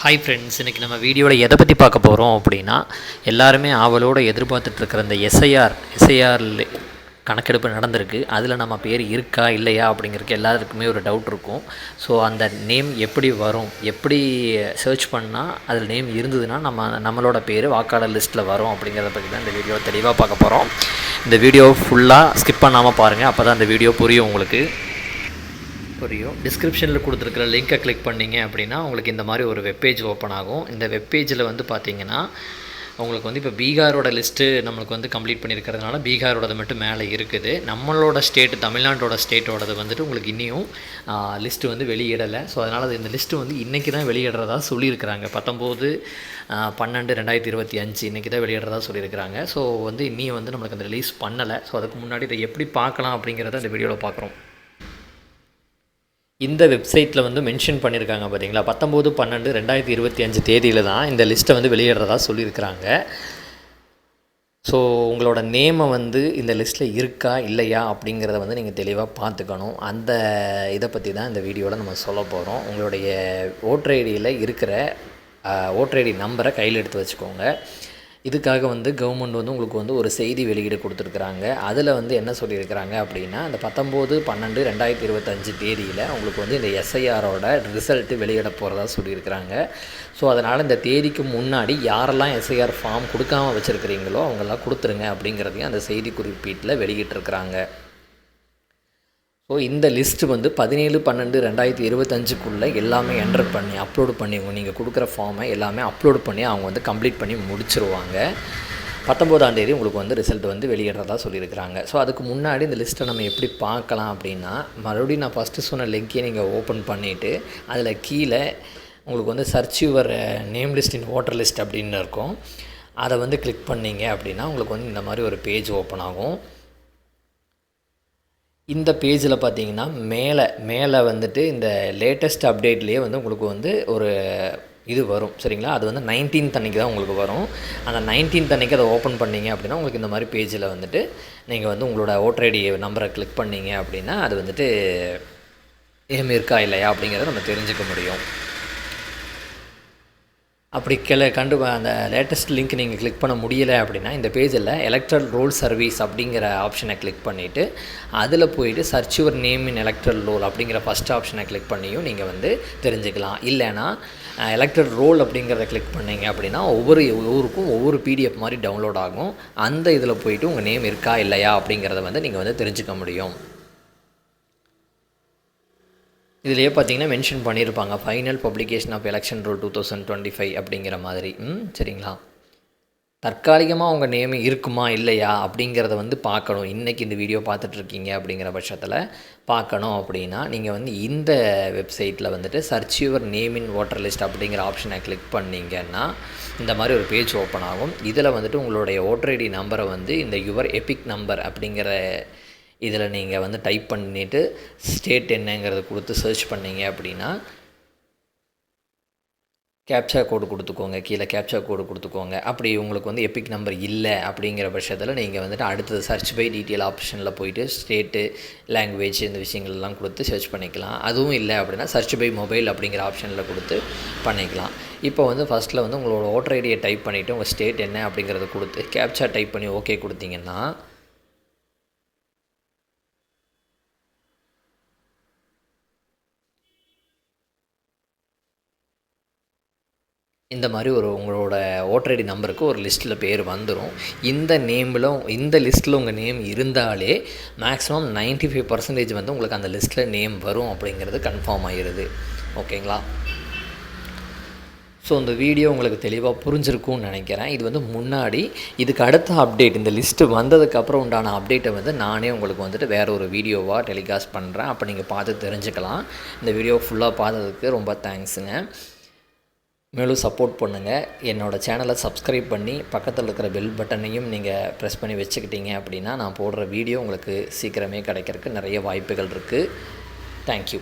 Hi friends, இன்றைக்கி நம்ம வீடியோவில் எதை பற்றி பார்க்க போகிறோம் அப்படின்னா, எல்லாருமே ஆவலோடு எதிர்பார்த்துட்ருக்கிற இந்த எஸ்ஐஆர் கணக்கெடுப்பு நடந்திருக்கு. அதில் நம்ம பேர் இருக்கா இல்லையா அப்படிங்கிறதுக்கு எல்லாருக்குமே ஒரு டவுட் இருக்கும். ஸோ அந்த நேம் எப்படி வரும், எப்படி சர்ச் பண்ணால் அதில் நேம் இருந்ததுன்னா நம்மளோட பேர் வாக்காளர் லிஸ்ட்டில் வரும் அப்படிங்கிறத பற்றி தான் இந்த வீடியோ தெளிவாக பார்க்க போகிறோம். இந்த வீடியோ ஃபுல்லாக ஸ்கிப் பண்ணாமல் பாருங்கள், அப்போ தான் இந்த வீடியோ புரியும் உங்களுக்கு. டிஸ்கிரிப்ஷனில் கொடுத்துருக்குற லிங்க்கை கிளிக் பண்ணிங்க அப்படின்னா உங்களுக்கு இந்த மாதிரி ஒரு வெப்பேஜ் ஓப்பன் ஆகும். இந்த வெப்பேஜில் பார்த்தீங்கன்னா உங்களுக்கு இப்போ பீகாரோட லிஸ்ட்டு நம்மளுக்கு கம்ப்ளீட் பண்ணியிருக்கிறதுனால பீகாரோடது மட்டும் மேலே இருக்குது. நம்மளோட ஸ்டேட்டு தமிழ்நாட்டோட ஸ்டேட்டோடது உங்களுக்கு இன்னியும் லிஸ்ட்டு வெளியிடலை. ஸோ அதனால் இந்த லிஸ்ட்டு இன்றைக்கி தான் வெளியிடுறதா சொல்லியிருக்கிறாங்க. 19/12/2025 இன்றைக்கி தான் வெளியிடுறதா சொல்லியிருக்கிறாங்க. ஸோ இன்னியும் நம்மளுக்கு அந்த ரிலீஸ் பண்ணலை. ஸோ அதுக்கு முன்னாடி இதை எப்படி பார்க்கலாம் அப்படிங்கிறத இந்த வீடியோவில் பார்க்குறோம். இந்த வெப்சைட்டில் மென்ஷன் பண்ணியிருக்காங்க பார்த்தீங்களா, 19/12/2025 தேதியில் தான் இந்த லிஸ்ட்டை வெளியிடுறதா சொல்லியிருக்கிறாங்க. ஸோ உங்களோட நேமை இந்த லிஸ்ட்டில் இருக்கா இல்லையா அப்படிங்கிறத நீங்கள் தெளிவாக பார்த்துக்கணும். அந்த இதை பற்றி தான் இந்த வீடியோவில் நம்ம சொல்ல போகிறோம். உங்களுடைய ஓட்டர் ஐடியில் இருக்கிற ஓட்டர் ஐடி நம்பரை கையில் எடுத்து வச்சுக்கோங்க. இதுக்காக கவர்மெண்ட் உங்களுக்கு ஒரு செய்தி வெளியீடு கொடுத்துருக்குறாங்க. அதில் என்ன சொல்லியிருக்கிறாங்க அப்படின்னா, அந்த 19/12/2025 தேதியில் உங்களுக்கு இந்த எஸ்ஐஆரோட ரிசல்ட்டு வெளியிட போகிறதா சொல்லியிருக்கிறாங்க. ஸோ அதனால் இந்த தேதிக்கு முன்னாடி யாரெல்லாம் எஸ்ஐஆர் ஃபார்ம் கொடுக்காமல் வச்சுருக்கிறீங்களோ அவங்கெல்லாம் கொடுத்துருங்க அப்படிங்கிறதையும் அந்த செய்தி குறிப்பீட்டில் வெளியிட்டிருக்கிறாங்க. ஸோ இந்த லிஸ்ட்டு 17/12/2025க்குள்ளே எல்லாமே என்டர் பண்ணி அப்லோடு பண்ணி நீங்கள் கொடுக்குற ஃபார்மை எல்லாமே அப்லோடு பண்ணி அவங்க கம்ப்ளீட் பண்ணி முடிச்சிருவாங்க. 19ஆம் தேதி உங்களுக்கு ரிசல்ட் வெளியிடுறதா சொல்லியிருக்கிறாங்க. ஸோ அதுக்கு முன்னாடி இந்த லிஸ்ட்டை நம்ம எப்படி பார்க்கலாம் அப்படின்னா, மறுபடியும் நான் ஃபஸ்ட்டு சொன்ன லிங்க்கையே நீங்கள் ஓப்பன் பண்ணிவிட்டு அதில் கீழே உங்களுக்கு search your name list in voter list அப்படின்னு இருக்கும். அதை கிளிக் பண்ணிங்க அப்படின்னா உங்களுக்கு இந்த மாதிரி ஒரு பேஜ் ஓப்பன் ஆகும். இந்த பேஜில் பார்த்தீங்கன்னா மேலே இந்த லேட்டஸ்ட் அப்டேட்லேயே உங்களுக்கு ஒரு இது வரும், சரிங்களா. அது 19th அன்றைக்கி தான் உங்களுக்கு வரும். அந்த 19th அன்றைக்கி அதை ஓப்பன் பண்ணிங்க அப்படின்னா உங்களுக்கு இந்த மாதிரி பேஜில் நீங்கள் உங்களோட ஓட்டர் ஐடி நம்பரை கிளிக் பண்ணிங்க அப்படின்னா அது நேம் இருக்கா இல்லையா அப்படிங்கிறத நம்ம தெரிஞ்சுக்க முடியும். அப்படி அந்த லேட்டஸ்ட் லிங்க் நீங்கள் கிளிக் பண்ண முடியலை அப்படின்னா இந்த பேஜில் எலக்ட்ரல் ரோல் சர்வீஸ் அப்படிங்கிற ஆப்ஷனை கிளிக் பண்ணிவிட்டு அதில் போயிட்டு search your name in electoral roll அப்படிங்கிற ஃபஸ்ட் ஆப்ஷனை கிளிக் பண்ணியும் நீங்கள் தெரிஞ்சுக்கலாம். இல்லைனா எலக்ட்ரல் ரோல் அப்படிங்கிறத கிளிக் பண்ணிங்க அப்படின்னா ஒவ்வொரு ஊருக்கும் ஒவ்வொரு பிடிஎஃப் மாதிரி டவுன்லோட் ஆகும். அந்த இதில் போயிட்டு உங்கள் நேம் இருக்கா இல்லையா அப்படிங்கிறத நீங்கள் தெரிஞ்சுக்க முடியும். இதிலேயே பார்த்தீங்கன்னா மென்ஷன் பண்ணியிருப்பாங்க, final publication of election roll 2025 அப்படிங்கிற மாதிரி. சரிங்களா. தற்காலிகமாக உங்கள் நேம் இருக்குமா இல்லையா அப்படிங்கிறத பார்க்கணும். இன்றைக்கி இந்த வீடியோ பார்த்துட்ருக்கீங்க அப்படிங்கிற பட்சத்தில் பார்க்கணும் அப்படின்னா நீங்கள் இந்த வெப்சைட்டில் search your name in voter list அப்படிங்கிற ஆப்ஷனை கிளிக் பண்ணிங்கன்னா இந்த மாதிரி ஒரு பேஜ் ஓப்பன் ஆகும். இதில் உங்களுடைய ஓட்டர் ஐடி நம்பரை இந்த யுவர் எபிக் நம்பர் அப்படிங்கிற இதில் நீங்கள் டைப் பண்ணிவிட்டு ஸ்டேட் என்னங்கிறத கொடுத்து சர்ச் பண்ணிங்க அப்படின்னா கேப்சா கோடு கொடுத்துக்கோங்க. கீழே கேப்சா கோடு கொடுத்துக்கோங்க. அப்படி உங்களுக்கு எபிக் நம்பர் இல்லை அப்படிங்கிற பட்சத்தில் நீங்கள் அடுத்தது சர்ச் பை டீட்டெயில் ஆப்ஷனில் போயிட்டு ஸ்டேட்டு, லாங்குவேஜ் இந்த விஷயங்கள்லாம் கொடுத்து சர்ச் பண்ணிக்கலாம். அதுவும் இல்லை அப்படின்னா சர்ச் பை மொபைல் அப்படிங்கிற ஆப்ஷனில் கொடுத்து பண்ணிக்கலாம். இப்போ ஃபஸ்ட்டில் உங்களோட ஓட்டர் ஐடியை டைப் பண்ணிவிட்டு உங்கள் ஸ்டேட் என்ன அப்படிங்கிறத கொடுத்து கேப்சா டைப் பண்ணி ஓகே கொடுத்தீங்கன்னா இந்த மாதிரி உங்களோட ஓட்டர் ஐடி நம்பருக்கு ஒரு லிஸ்ட்டில் பேர் வந்துடும். இந்த லிஸ்ட்டில் உங்கள் நேம் இருந்தாலே மேக்ஸிமம் 95% உங்களுக்கு அந்த லிஸ்ட்டில் நேம் வரும் அப்படிங்கிறது கன்ஃபார்ம் ஆகிடுது. ஓகேங்களா. ஸோ இந்த வீடியோ உங்களுக்கு தெளிவாக புரிஞ்சிருக்கும்னு நினைக்கிறேன். இது முன்னாடி இதுக்கு அடுத்த அப்டேட், இந்த லிஸ்ட்டு வந்ததுக்கப்புறம் உண்டான அப்டேட்டை நானே உங்களுக்கு வேறு ஒரு வீடியோவாக டெலிகாஸ்ட் பண்ணுறேன். அப்போ நீங்கள் பார்த்து தெரிஞ்சுக்கலாம். இந்த வீடியோ ஃபுல்லாக பார்த்ததுக்கு ரொம்ப தேங்க்ஸுங்க. மேலும் சப்போர்ட் பண்ணுங்கள். என்னோடய சேனலை சப்ஸ்கிரைப் பண்ணி பக்கத்தில் இருக்கிற பெல் பட்டனையும் நீங்கள் ப்ரெஸ் பண்ணி வச்சுக்கிட்டீங்க அப்படின்னா நான் போடுற வீடியோ உங்களுக்கு சீக்கிரமே கிடைக்கிறதுக்கு நிறைய வாய்ப்புகள் இருக்குது. தேங்க்யூ.